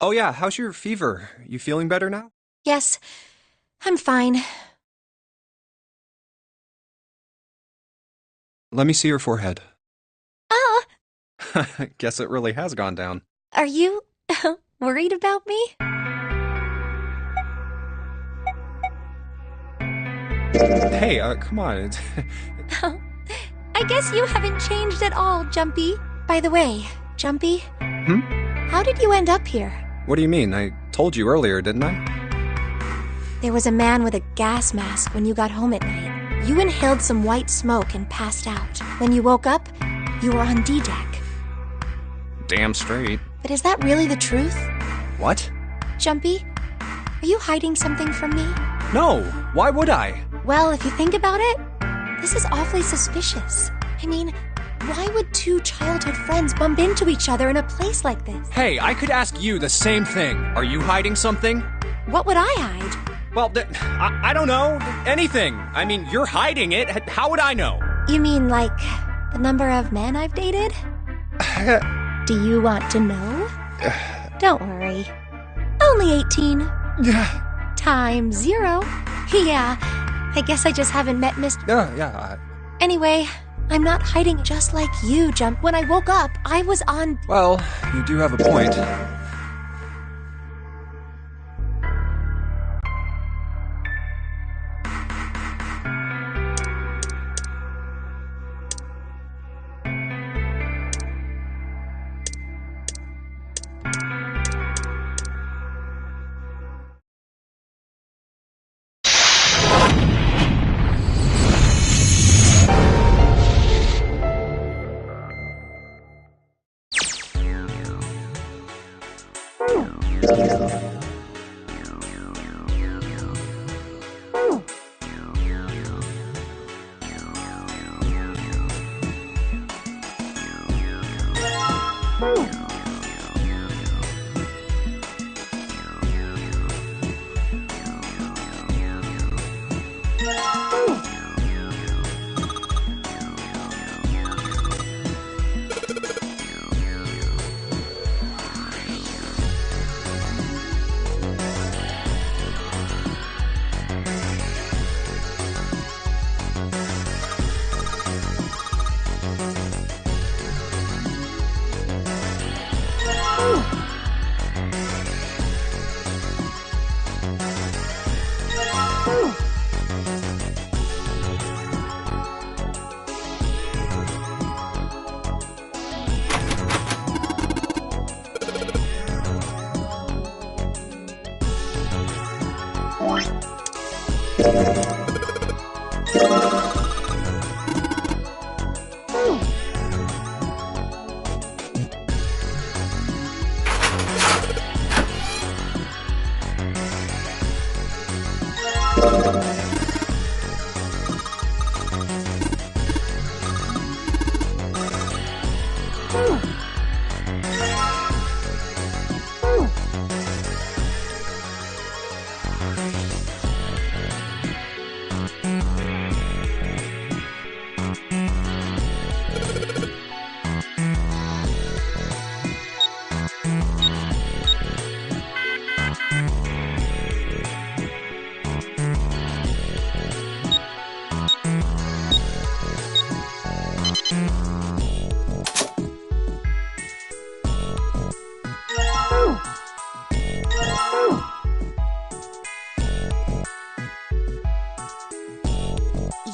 Oh yeah, how's your fever? You feeling better now? Yes, I'm fine. Let me see your forehead. Ah! Guess it really has gone down. Are you worried about me? Hey, come on. I guess you haven't changed at all, Jumpy. By the way, Jumpy, how did you end up here? What do you mean? I told you earlier, didn't I? There was a man with a gas mask when you got home at night. You inhaled some white smoke and passed out. When you woke up, you were on D-deck. Damn straight. But is that really the truth? What? Jumpy, are you hiding something from me? No, why would I? Well, if you think about it, this is awfully suspicious. I mean, why would two childhood friends bump into each other in a place like this? Hey, I could ask you the same thing. Are you hiding something? What would I hide? Well, I don't know. Anything. I mean, you're hiding it. How would I know? You mean like the number of men I've dated? Do you want to know? Don't worry. Only 18. Times 0. Yeah, I guess I just haven't met Mr. Yeah. Anyway, I'm not hiding just like you, Jump. When I woke up, I was on... Well, you do have a point.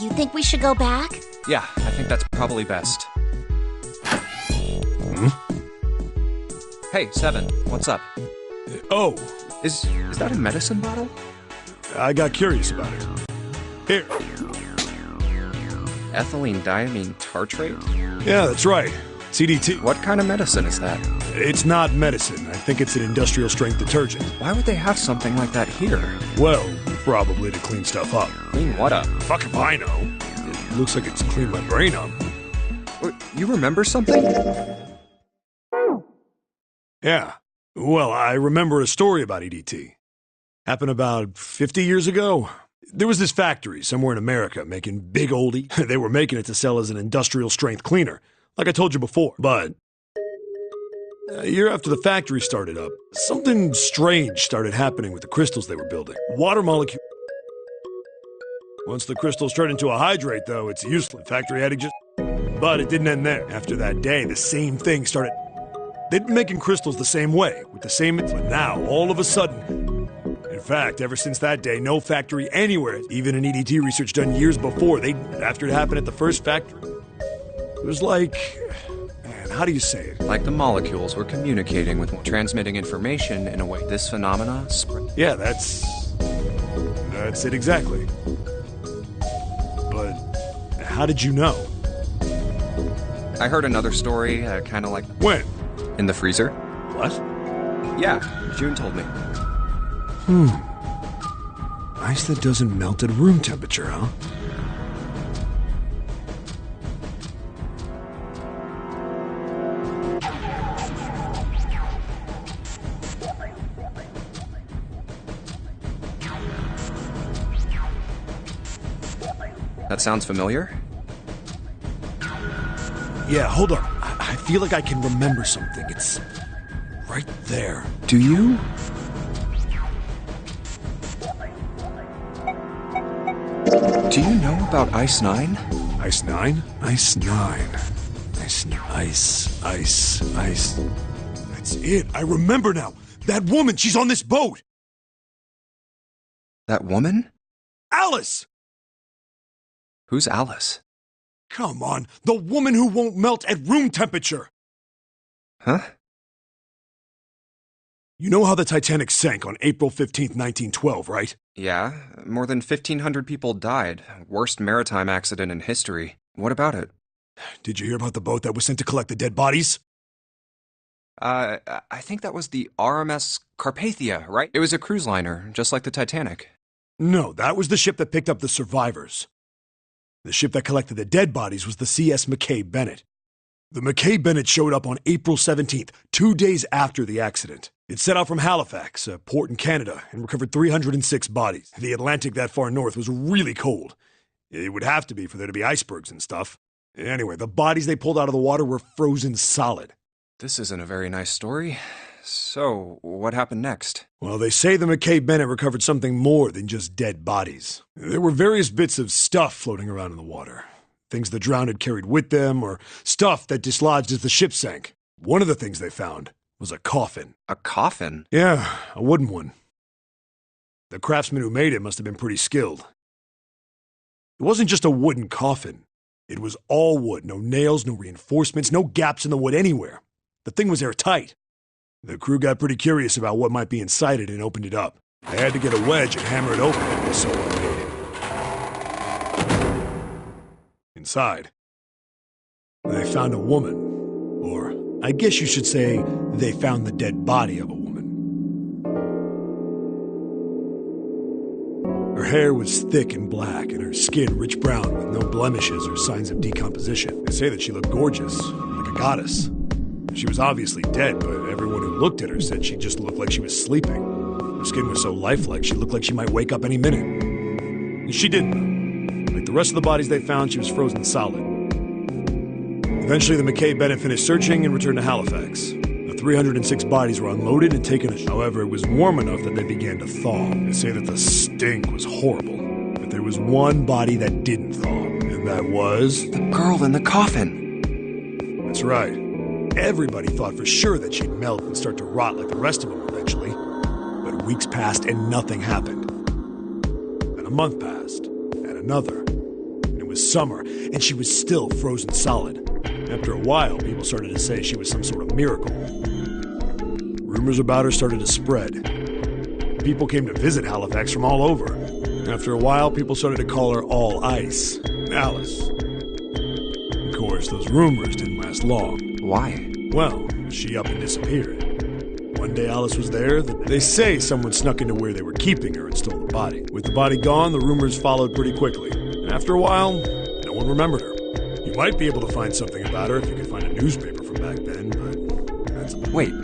You think we should go back? Yeah, I think that's probably best. Hey, Seven, what's up? Oh, Is that a medicine bottle? I got curious about it. Here. Ethylene diamine tartrate? Yeah, that's right. CDT. What kind of medicine is that? It's not medicine. I think it's an industrial strength detergent. Why would they have something like that here? Well, probably to clean stuff up. Clean what up? Fuck if I know. It looks like it's cleaned my brain up. You remember something? Yeah. Well, I remember a story about EDT. Happened about 50 years ago. There was this factory somewhere in America making big oldie. They were making it to sell as an industrial strength cleaner, like I told you before. But A year after the factory started up, something strange started happening with the crystals they were building. Water molecule. Once the crystals turn into a hydrate, though, it's useless. Factory had to just... But it didn't end there. After that day, the same thing started... They'd been making crystals the same way, with the same... But now, all of a sudden... In fact, ever since that day, no factory anywhere, even in EDT research done years before, after it happened at the first factory, it was like... Man, how do you say it? Like the molecules were communicating with transmitting information in a way this phenomena spread. Yeah, that's it exactly. But how did you know? I heard another story, kind of like... When? In the freezer. What? Yeah, June told me. Ice that doesn't melt at room temperature, huh? That sounds familiar? Yeah, hold on. I feel like I can remember something. It's right there. Do you? Do you know about Ice 9? Ice 9? Ice 9. Ice. That's it. I remember now. That woman, she's on this boat. That woman? Alice! Who's Alice? Come on, the woman who won't melt at room temperature. Huh? You know how the Titanic sank on April 15th, 1912, right? Yeah, more than 1,500 people died. Worst maritime accident in history. What about it? Did you hear about the boat that was sent to collect the dead bodies? I think that was the RMS Carpathia, right? It was a cruise liner, just like the Titanic. No, that was the ship that picked up the survivors. The ship that collected the dead bodies was the CS McKay Bennett. The McKay Bennett showed up on April 17th, 2 days after the accident. It set out from Halifax, a port in Canada, and recovered 306 bodies. The Atlantic that far north was really cold. It would have to be for there to be icebergs and stuff. Anyway, the bodies they pulled out of the water were frozen solid. This isn't a very nice story. So, what happened next? Well, they say the McKay Bennett recovered something more than just dead bodies. There were various bits of stuff floating around in the water. Things the drowned had carried with them, or stuff that dislodged as the ship sank. One of the things they found was a coffin. A coffin? Yeah, a wooden one. The craftsman who made it must have been pretty skilled. It wasn't just a wooden coffin. It was all wood, no nails, no reinforcements, no gaps in the wood anywhere. The thing was airtight. The crew got pretty curious about what might be inside it and opened it up. They had to get a wedge and hammer it open if they saw what made it. Inside, they found a woman. Or, I guess you should say, they found the dead body of a woman. Her hair was thick and black, and her skin rich brown with no blemishes or signs of decomposition. They say that she looked gorgeous, like a goddess. She was obviously dead, but everyone who looked at her said she just looked like she was sleeping. Her skin was so lifelike, she looked like she might wake up any minute. And she didn't. Like the rest of the bodies they found, she was frozen solid. Eventually, the McKay Bennett finished searching and returned to Halifax. The 306 bodies were unloaded and taken ashore. However, it was warm enough that they began to thaw. They say that the stink was horrible. But there was one body that didn't thaw, and that was... The girl in the coffin! That's right. Everybody thought for sure that she'd melt and start to rot like the rest of them eventually. But weeks passed and nothing happened. Then a month passed, and another. And it was summer, and she was still frozen solid. After a while, people started to say she was some sort of miracle. Rumors about her started to spread. People came to visit Halifax from all over. After a while, people started to call her All Ice, Alice. Of course, those rumors didn't last long. Why? Well, she up and disappeared. One day Alice was there. They say someone snuck into where they were keeping her and stole the body. With the body gone, the rumors followed pretty quickly. And after a while, no one remembered her. You might be able to find something about her if you could find a newspaper from back then, but that's... Wait,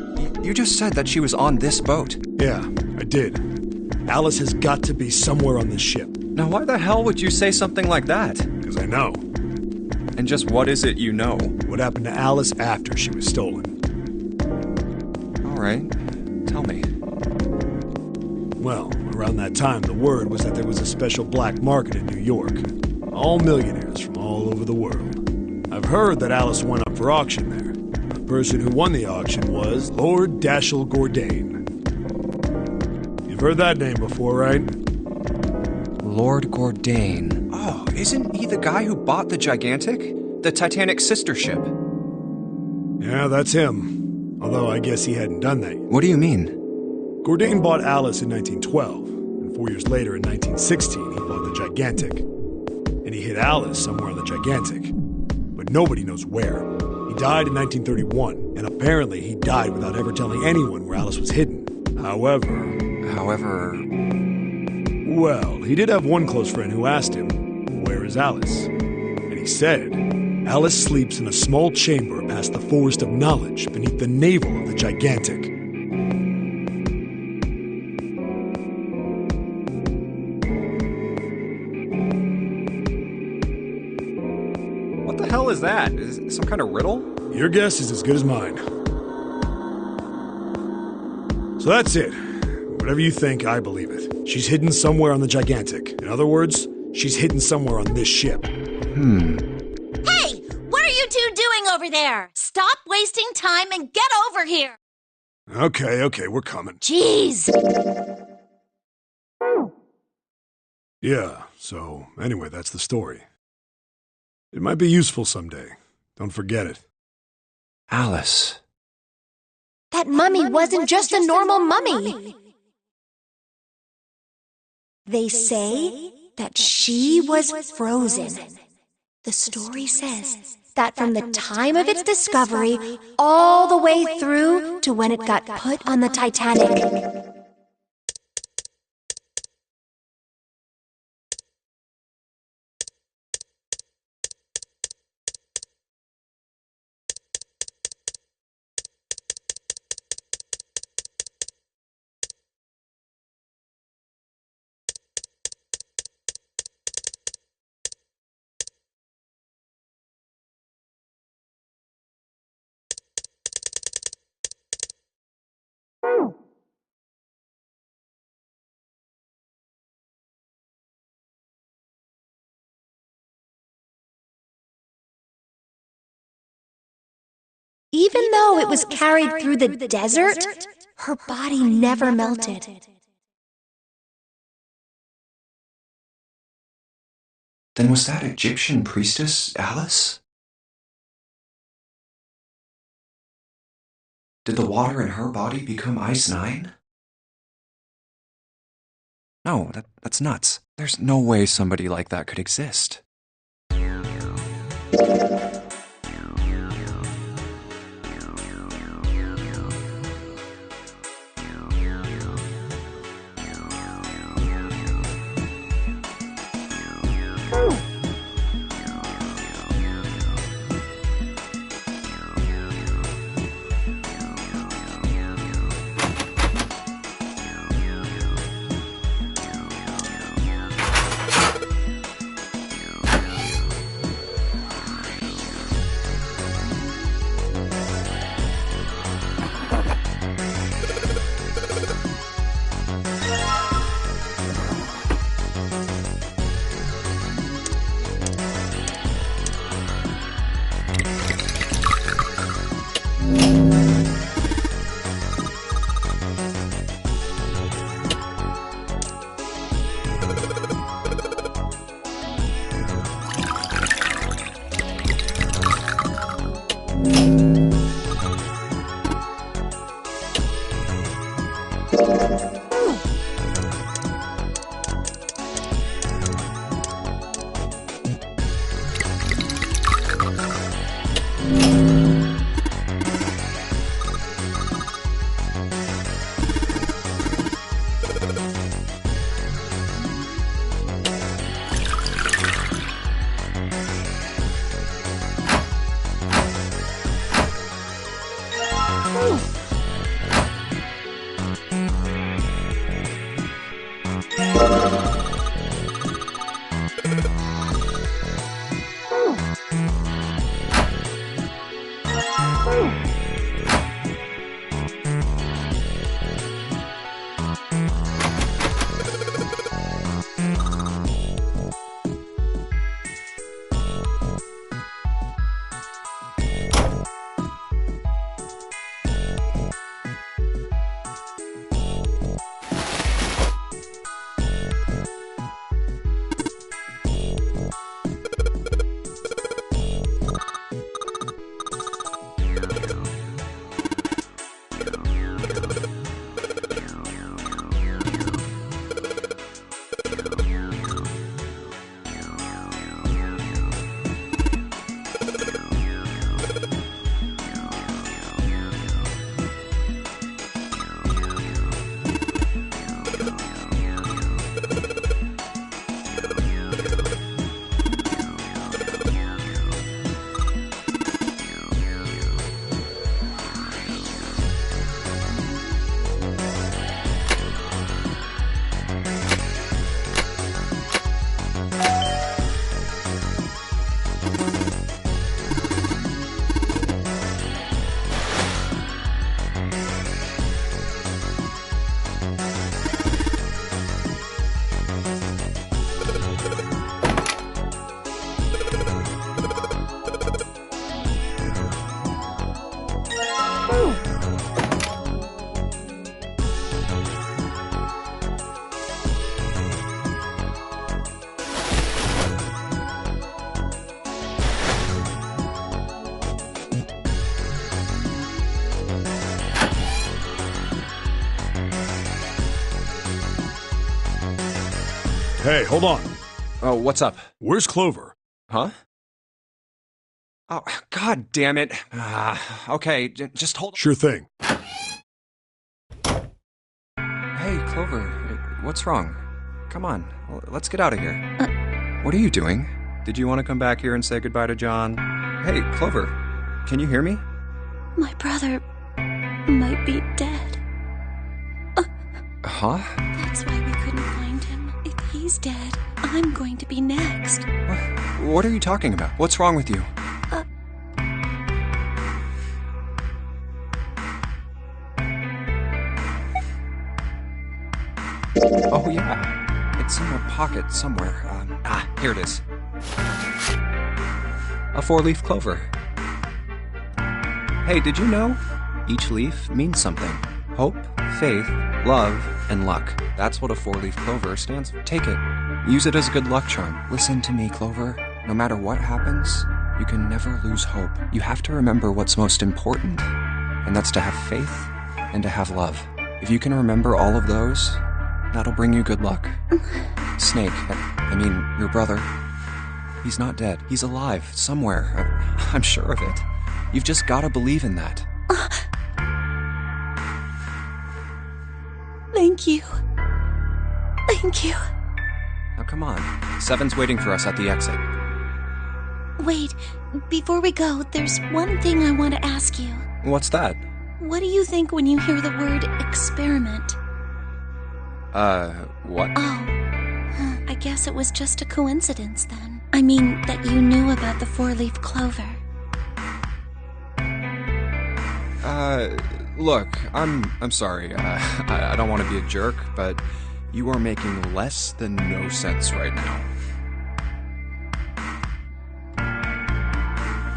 you just said that she was on this boat. Yeah, I did. Alice has got to be somewhere on this ship. Now why the hell would you say something like that? Because I know. And just what is it you know? What happened to Alice after she was stolen? right. Tell me. Well, around that time, the word was that there was a special black market in New York. All millionaires from all over the world. I've heard that Alice went up for auction there. The person who won the auction was Lord Dashiell Gordain. You've heard that name before, right? Lord Gordain. Oh, isn't he the guy who bought the Gigantic? The Titanic's sister ship? Yeah, that's him. Although I guess he hadn't done that yet. What do you mean? Gordain bought Alice in 1912, and 4 years later in 1916 he bought the Gigantic. And he hid Alice somewhere on the Gigantic. But nobody knows where. He died in 1931, and apparently he died without ever telling anyone where Alice was hidden. However... Well, he did have one close friend who asked him, "Where is Alice?" And he said, "Alice sleeps in a small chamber past the Forest of Knowledge beneath the navel of the Gigantic." What the hell is that? Is it some kind of riddle? Your guess is as good as mine. So that's it. Whatever you think, I believe it. She's hidden somewhere on the Gigantic. In other words, she's hidden somewhere on this ship. Hey! What are you two doing over there? Stop wasting time and get over here! Okay, we're coming. Jeez! Yeah, so anyway, that's the story. It might be useful someday. Don't forget it. Alice. That mummy wasn't just a normal mummy. They say that she was frozen. The story says that from the time of its discovery all the way through to when it got put on the Titanic. Even though it was carried through the desert, her body never melted. Then was that Egyptian priestess Alice? Did the water in her body become Ice 9? No, that's nuts. There's no way somebody like that could exist. Hey, hold on. Oh, what's up? Where's Clover? Huh? Oh, God damn it. Okay, just hold on. Sure thing. Hey, Clover, what's wrong? Come on, let's get out of here. What are you doing? Did you want to come back here and say goodbye to John? Hey, Clover, can you hear me? My brother might be dead. Huh? That's why we couldn't find him. If he's dead, I'm going to be next. What are you talking about? What's wrong with you? Oh, yeah. It's in my pocket somewhere. Here it is. A 4-leaf clover. Hey, did you know? Each leaf means something. Hope, faith, love, and luck. That's what a 4-leaf clover stands for. Take it. Use it as a good luck charm. Listen to me, Clover. No matter what happens, you can never lose hope. You have to remember what's most important, and that's to have faith and to have love. If you can remember all of those, that'll bring you good luck. Snake, I mean, your brother, he's not dead. He's alive, somewhere. I'm sure of it. You've just gotta believe in that. Thank you. Thank you. Now come on. Seven's waiting for us at the exit. Wait, before we go, there's one thing I want to ask you. What's that? What do you think when you hear the word experiment? What? Oh, I guess it was just a coincidence then. I mean, that you knew about the 4-leaf clover. Look, I'm sorry. I don't want to be a jerk, but you are making less than no sense right now.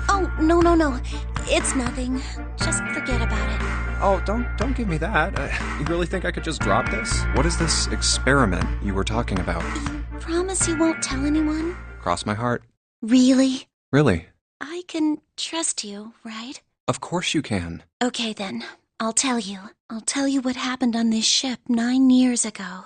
Oh, no. It's nothing. Just forget about it. Oh, don't give me that. You really think I could just drop this? What is this experiment you were talking about? You promise you won't tell anyone? Cross my heart. Really? Really? I can trust you, right? Of course you can. Okay then, I'll tell you. I'll tell you what happened on this ship 9 years ago.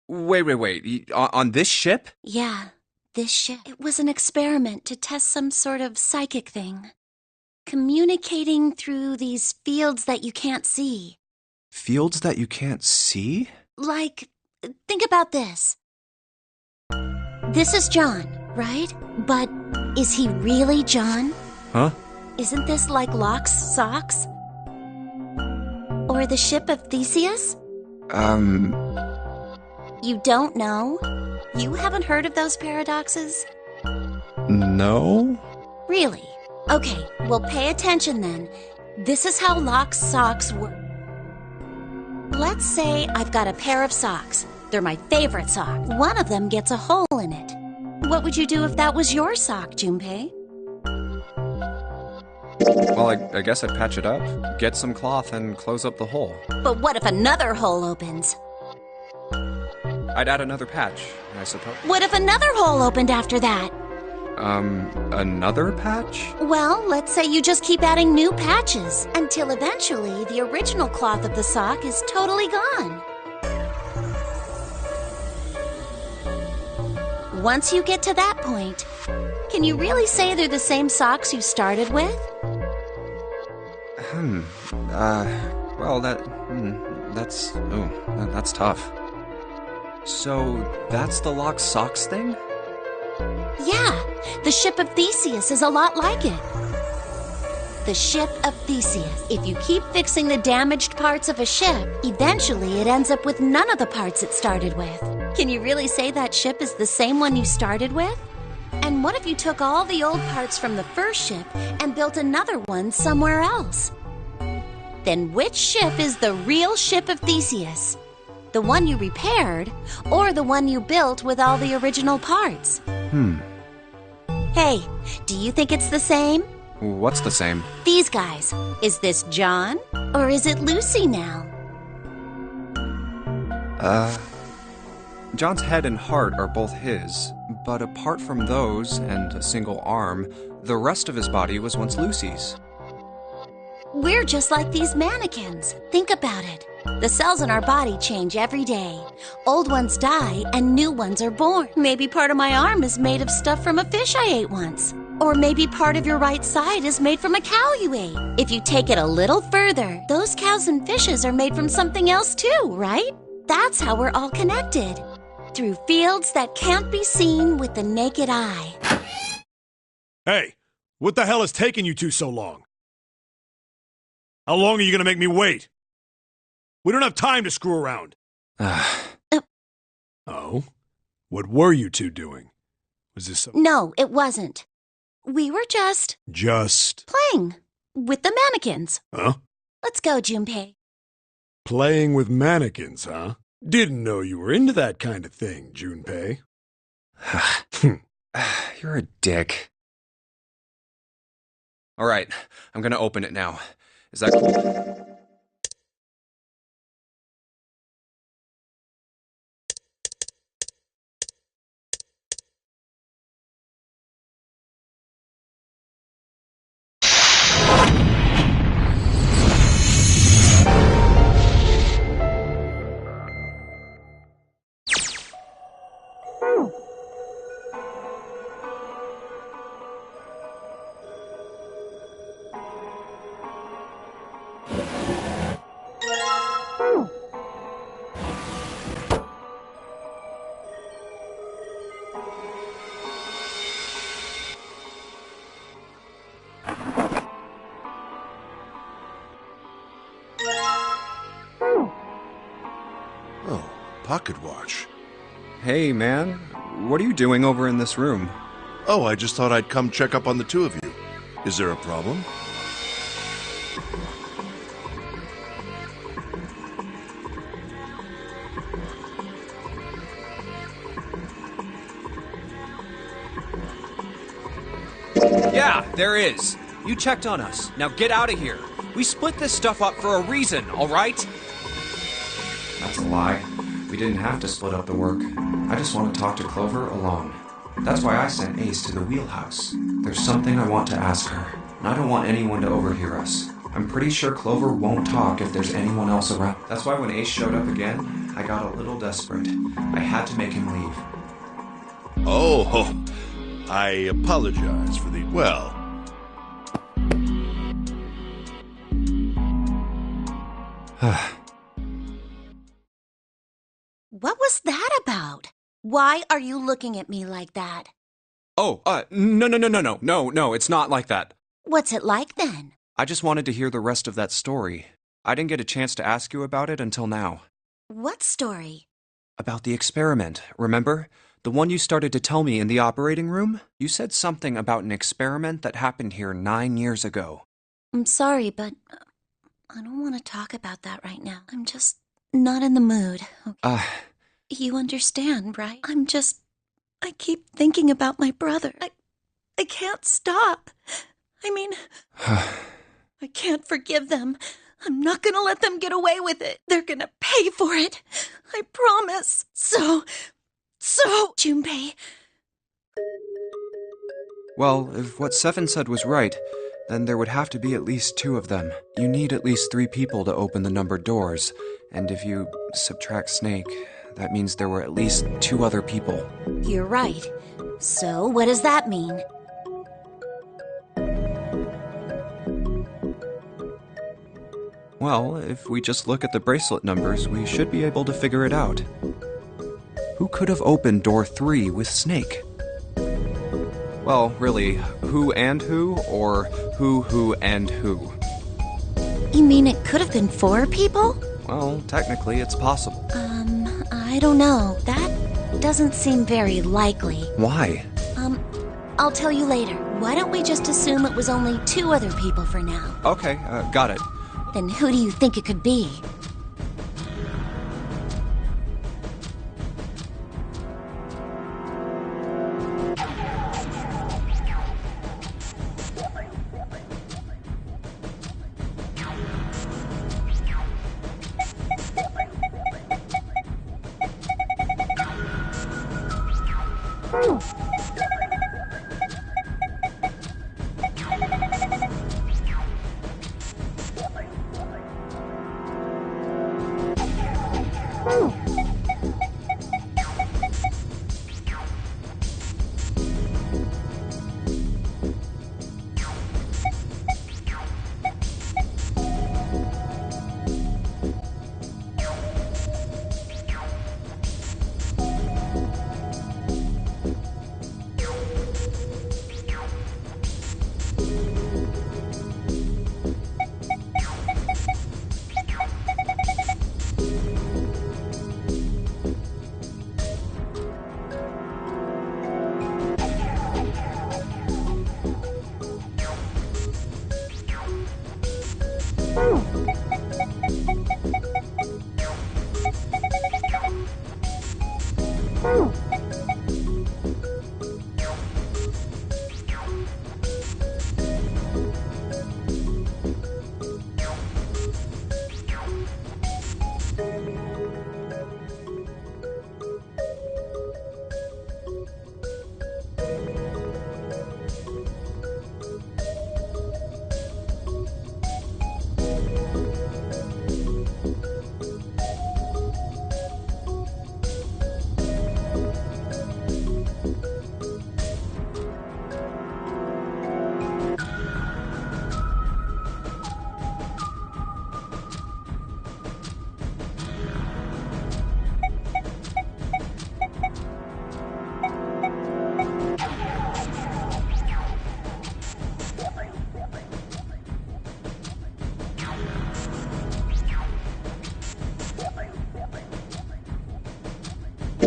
Wait. On this ship? Yeah, this ship. It was an experiment to test some sort of psychic thing. Communicating through these fields that you can't see. Fields that you can't see? Like, think about this. This is John, right? But is he really John? Huh? Isn't this like Locke's socks? Or the ship of Theseus? You don't know? You haven't heard of those paradoxes? No? Really? Okay, well pay attention then. This is how Locke's socks work. Let's say I've got a pair of socks. They're my favorite socks. One of them gets a hole in it. What would you do if that was your sock, Junpei? Well, I guess I'd patch it up, get some cloth, and close up the hole. But what if another hole opens? I'd add another patch, I suppose. What if another hole opened after that? Another patch? Well, let's say you just keep adding new patches until eventually the original cloth of the sock is totally gone. Once you get to that point, can you really say they're the same socks you started with? Well, that's tough. So, that's the Locke's socks thing? Yeah, the ship of Theseus is a lot like it. The ship of Theseus. If you keep fixing the damaged parts of a ship, eventually it ends up with none of the parts it started with. Can you really say that ship is the same one you started with? And what if you took all the old parts from the first ship and built another one somewhere else? Then which ship is the real ship of Theseus? The one you repaired, or the one you built with all the original parts? Hey, do you think it's the same? What's the same? These guys. Is this John, or is it Lucy now? John's head and heart are both his, but apart from those and a single arm, the rest of his body was once Lucy's. We're just like these mannequins. Think about it. The cells in our body change every day. Old ones die and new ones are born. Maybe part of my arm is made of stuff from a fish I ate once. Or maybe part of your right side is made from a cow you ate. If you take it a little further, those cows and fishes are made from something else too, right? That's how we're all connected. Through fields that can't be seen with the naked eye. Hey, what the hell is taking you two so long? How long are you gonna make me wait? We don't have time to screw around. Oh? What were you two doing? Was this so... No, it wasn't. We were just playing with the mannequins. Huh? Let's go, Junpei. Playing with mannequins, huh? Didn't know you were into that kind of thing, Junpei. You're a dick. All right, I'm gonna open it now. Is that cool? Oh, pocket watch. Hey, man. What are you doing over in this room? Oh, I just thought I'd come check up on the two of you. Is there a problem? Yeah, there is. You checked on us. Now get out of here. We split this stuff up for a reason, all right? That's a lie. We didn't have to split up the work. I just want to talk to Clover alone. That's why I sent Ace to the wheelhouse. There's something I want to ask her, and I don't want anyone to overhear us. I'm pretty sure Clover won't talk if there's anyone else around. That's why when Ace showed up again, I got a little desperate. I had to make him leave. Oh, I apologize for the... well... What was that about? Why are you looking at me like that? Oh, no, it's not like that. What's it like then? I just wanted to hear the rest of that story. I didn't get a chance to ask you about it until now. What story? About the experiment, remember? The one you started to tell me in the operating room? You said something about an experiment that happened here 9 years ago. I'm sorry, but I don't want to talk about that right now. I'm just not in the mood. Okay. You understand, right? I keep thinking about my brother. I can't stop. I mean, I can't forgive them. I'm not gonna let them get away with it. They're gonna pay for it. I promise. So, Junpei. Well, if what Seven said was right, then there would have to be at least 2 of them. You need at least 3 people to open the numbered doors, and if you subtract Snake, that means there were at least 2 other people. You're right. So, what does that mean? Well, if we just look at the bracelet numbers, we should be able to figure it out. Who could have opened door 3 with Snake? Well, really, who and who, or who and who? You mean it could have been 4 people? Well, technically it's possible. I don't know. That doesn't seem very likely. Why? I'll tell you later. Why don't we just assume it was only 2 other people for now? Okay, got it. Then who do you think it could be?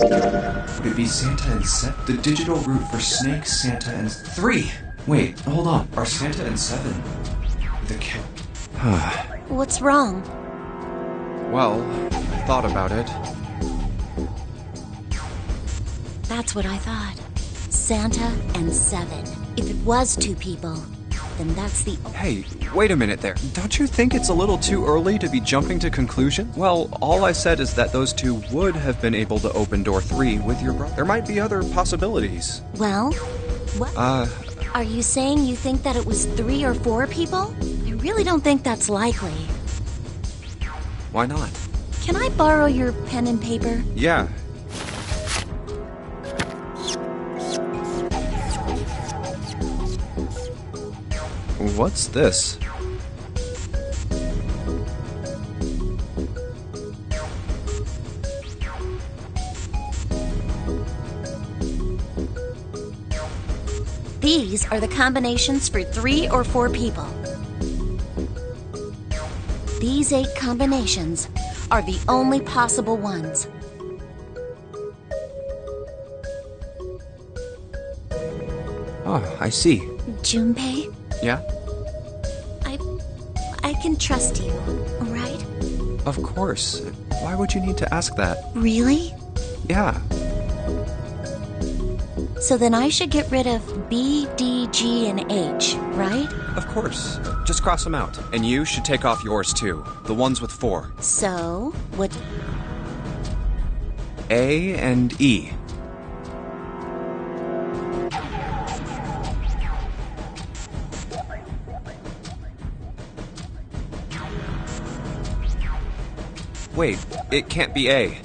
Would it be Santa and Seven? The digital route for Snake, Santa, and 3! Wait, hold on. Are Santa and 7 the kill? What's wrong? Well, I thought about it. That's what I thought. Santa and 7. If it was 2 people, then that's the... Hey, wait a minute there. Don't you think it's a little too early to be jumping to conclusions? Well, all I said is that those 2 would have been able to open door 3 with your brother. There might be other possibilities. Well, what? Are you saying you think that it was 3 or 4 people? I really don't think that's likely. Why not? Can I borrow your pen and paper? Yeah. What's this? These are the combinations for 3 or 4 people. These 8 combinations are the only possible ones. Oh, I see. Junpei, Yeah? I can trust you, right? Of course. Why would you need to ask that? Really? Yeah. So then I should get rid of B, D, G, and H, right? Of course. Just cross them out. And you should take off yours too. The ones with 4. So, what... A and E. Wait, it can't be A.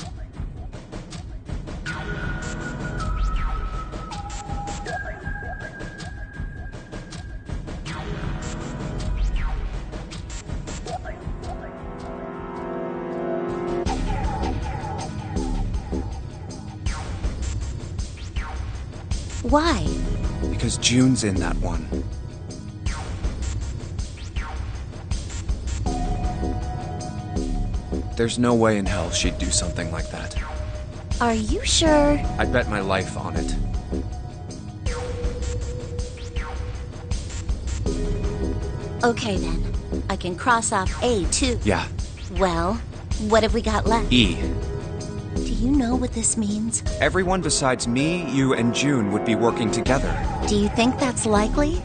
Why? Because June's in that one. There's no way in hell she'd do something like that. Are you sure? I'd bet my life on it. Okay then. I can cross off A too. Yeah. Well, what have we got left? E. Do you know what this means? Everyone besides me, you, and June would be working together. Do you think that's likely?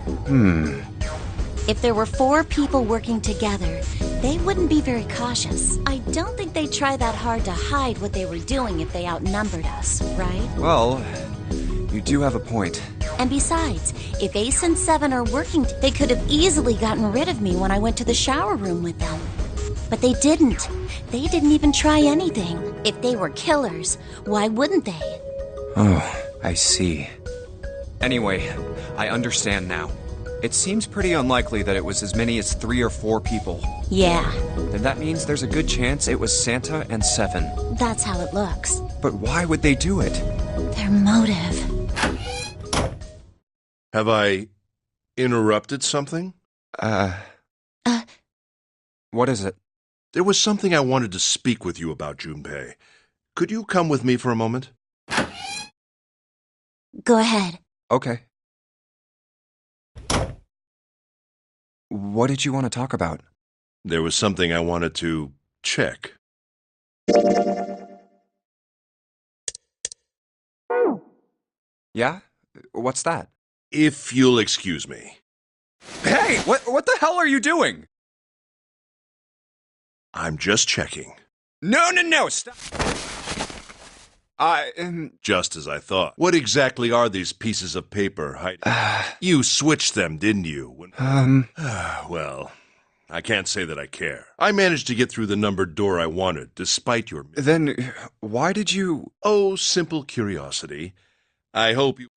If there were 4 people working together, they wouldn't be very cautious. I don't think they'd try that hard to hide what they were doing if they outnumbered us, right? Well, you do have a point. And besides, if Ace and 7 are working, they could have easily gotten rid of me when I went to the shower room with them. But they didn't. They didn't even try anything. If they were killers, why wouldn't they? Oh, I see. Anyway, I understand now. It seems pretty unlikely that it was as many as 3 or 4 people. Yeah, Then that means there's a good chance it was Santa and 7. that's how it looks. But why would they do it? Their motive. Have I interrupted something? What is it? There was something I wanted to speak with you about, Junpei. Could you come with me for a moment? Go ahead. Okay. What did you want to talk about? There was something I wanted to check. Yeah? What's that? If you'll excuse me. Hey! What the hell are you doing? I'm just checking. No! Stop! Just as I thought. What exactly are these pieces of paper hiding? You switched them, didn't you? Well, I can't say that I care. I managed to get through the numbered door I wanted, despite your... Then, why did you... Oh, simple curiosity. I hope you...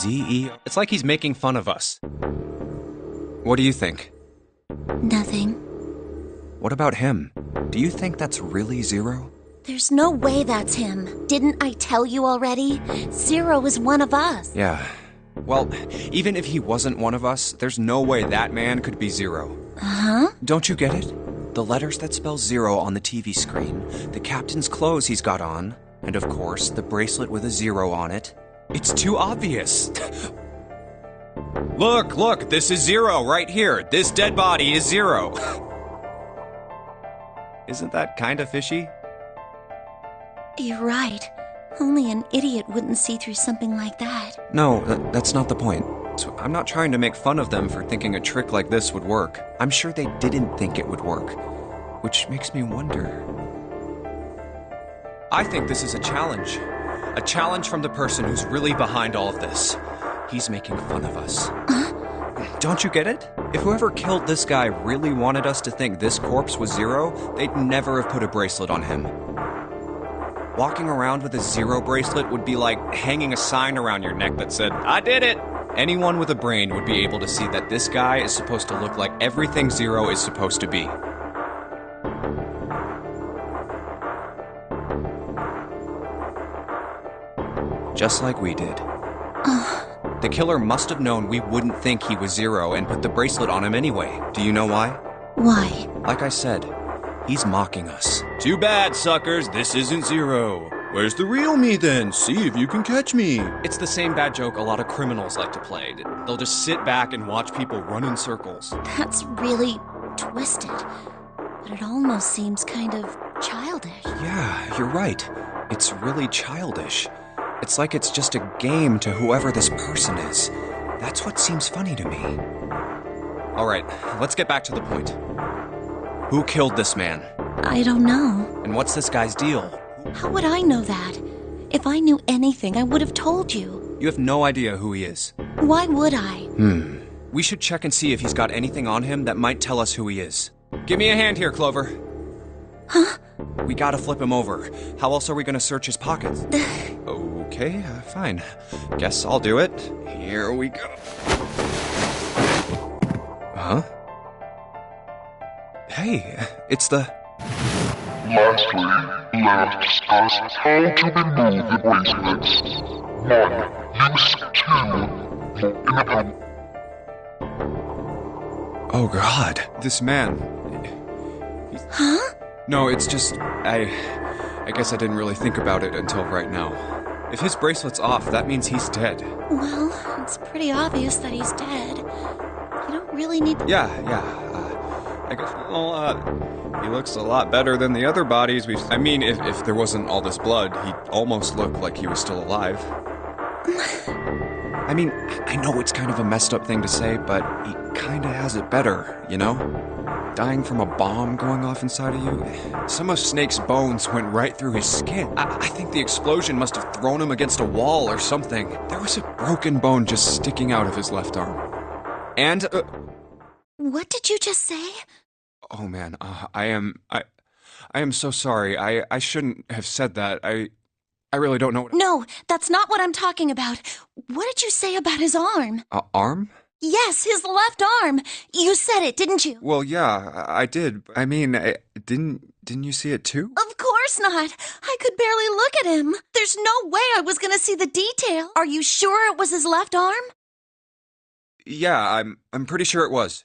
Z-E. It's like he's making fun of us. What do you think? Nothing. What about him? Do you think that's really Zero? There's no way that's him. Didn't I tell you already? Zero is one of us. Yeah. Well, even if he wasn't one of us, there's no way that man could be Zero. Huh? Don't you get it? The letters that spell Zero on the TV screen, the captain's clothes he's got on, and of course, the bracelet with a 0 on it. It's too obvious. Look, this is Zero right here. This dead body is Zero. Isn't that kinda fishy? You're right. Only an idiot wouldn't see through something like that. No, that's not the point. So I'm not trying to make fun of them for thinking a trick like this would work. I'm sure they didn't think it would work, which makes me wonder. I think this is a challenge. A challenge from the person who's really behind all of this. He's making fun of us. Don't you get it? If whoever killed this guy really wanted us to think this corpse was Zero, they'd never have put a bracelet on him. Walking around with a 0 bracelet would be like hanging a sign around your neck that said, "I did it!" Anyone with a brain would be able to see that this guy is supposed to look like everything Zero is supposed to be. Just like we did. The killer must have known we wouldn't think he was Zero and put the bracelet on him anyway. Do you know why? Why? Like I said, he's mocking us. Too bad, suckers. This isn't Zero. Where's the real me then? See if you can catch me. It's the same bad joke a lot of criminals like to play. They'll just sit back and watch people run in circles. That's really twisted. But it almost seems kind of childish. Yeah, you're right. It's really childish. It's like it's just a game to whoever this person is. That's what seems funny to me. All right, let's get back to the point. Who killed this man? I don't know. And what's this guy's deal? How would I know that? If I knew anything, I would have told you. You have no idea who he is. Why would I? We should check and see if he's got anything on him that might tell us who he is. Give me a hand here, Clover. Huh? We gotta flip him over. How else are we gonna search his pockets? Okay, fine. Guess I'll do it. Here we go. Huh? Hey, it's the... Lastly, let us discuss how to remove the bracelets. 1. Use 2. Vote in the pub. Oh god, this man. Huh? No, it's just... I guess I didn't really think about it until right now. If his bracelet's off, that means he's dead. Well, it's pretty obvious that he's dead. You don't really need to... Yeah. I guess, well, he looks a lot better than the other bodies we've... I mean, if there wasn't all this blood, he'd almost look like he was still alive. I mean, I know it's kind of a messed up thing to say, but he kinda has it better, you know? Dying from a bomb going off inside of you. Some of Snake's bones went right through his skin. I think the explosion must have thrown him against a wall or something. There was a broken bone just sticking out of his left arm. And, What did you just say? oh man, I am so sorry. I shouldn't have said that. I really don't know what... No, that's not what I'm talking about. What did you say about his arm? Arm? Yes, his left arm. You said it, didn't you? Well, yeah, I did. I mean, didn't you see it too? Of course not. I could barely look at him. There's no way I was going to see the detail. Are you sure it was his left arm? Yeah, I'm pretty sure it was.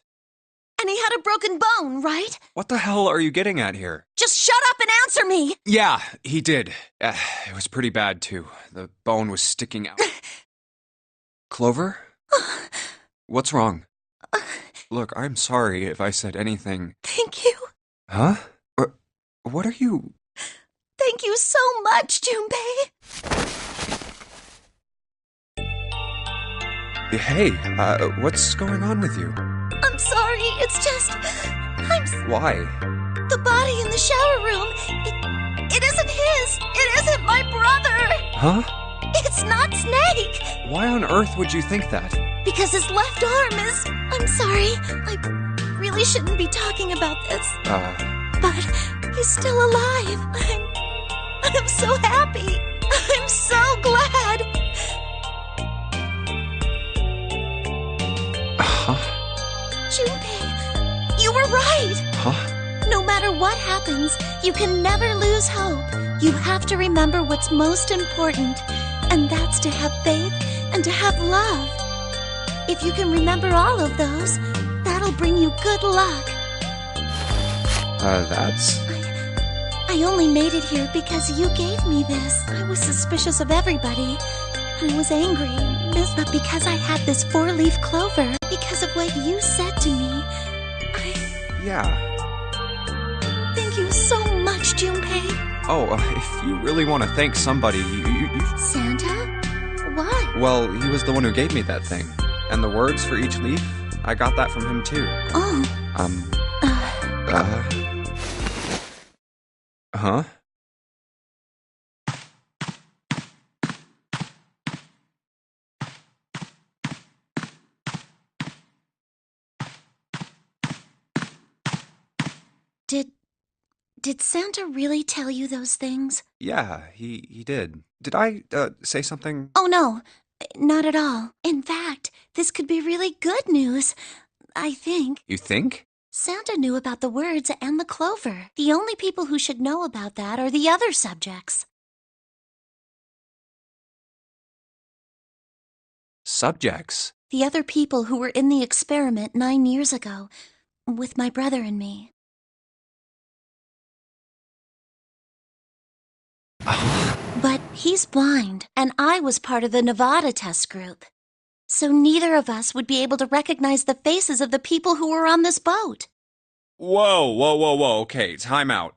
And he had a broken bone, right? What the hell are you getting at here? Just shut up and answer me. Yeah, he did. It was pretty bad, too. The bone was sticking out. Clover? What's wrong? Look, I'm sorry if I said anything. Thank you. Huh? What are you... Thank you so much, Junpei. Hey, what's going on with you? I'm sorry, it's just... Why? The body in the shower room, it isn't his. It isn't my brother. Huh? It's not Snake. Why on earth would you think that? Because his left arm is... I'm sorry. I really shouldn't be talking about this. But he's still alive. I'm so happy. I'm so glad. Junpei, you were right! Huh? No matter what happens, you can never lose hope. You have to remember what's most important, and that's to have faith and to have love. If you can remember all of those, that'll bring you good luck. That's... I only made it here because you gave me this. I was suspicious of everybody. I was angry, but because I had this four-leaf clover, because of what you said to me, Yeah. Thank you so much, Junpei. Oh, if you really want to thank somebody, you... Santa? What? Well, he was the one who gave me that thing. And the words for each leaf, I got that from him too. Oh. Huh? Did Santa really tell you those things? Yeah, he did. Did I, say something? Oh, no. Not at all. In fact, this could be really good news. I think. You think? Santa knew about the words and the clover. The only people who should know about that are the other subjects. Subjects? The other people who were in the experiment 9 years ago, with my brother and me. But he's blind, and I was part of the Nevada test group. So neither of us would be able to recognize the faces of the people who were on this boat. Whoa, okay, time out.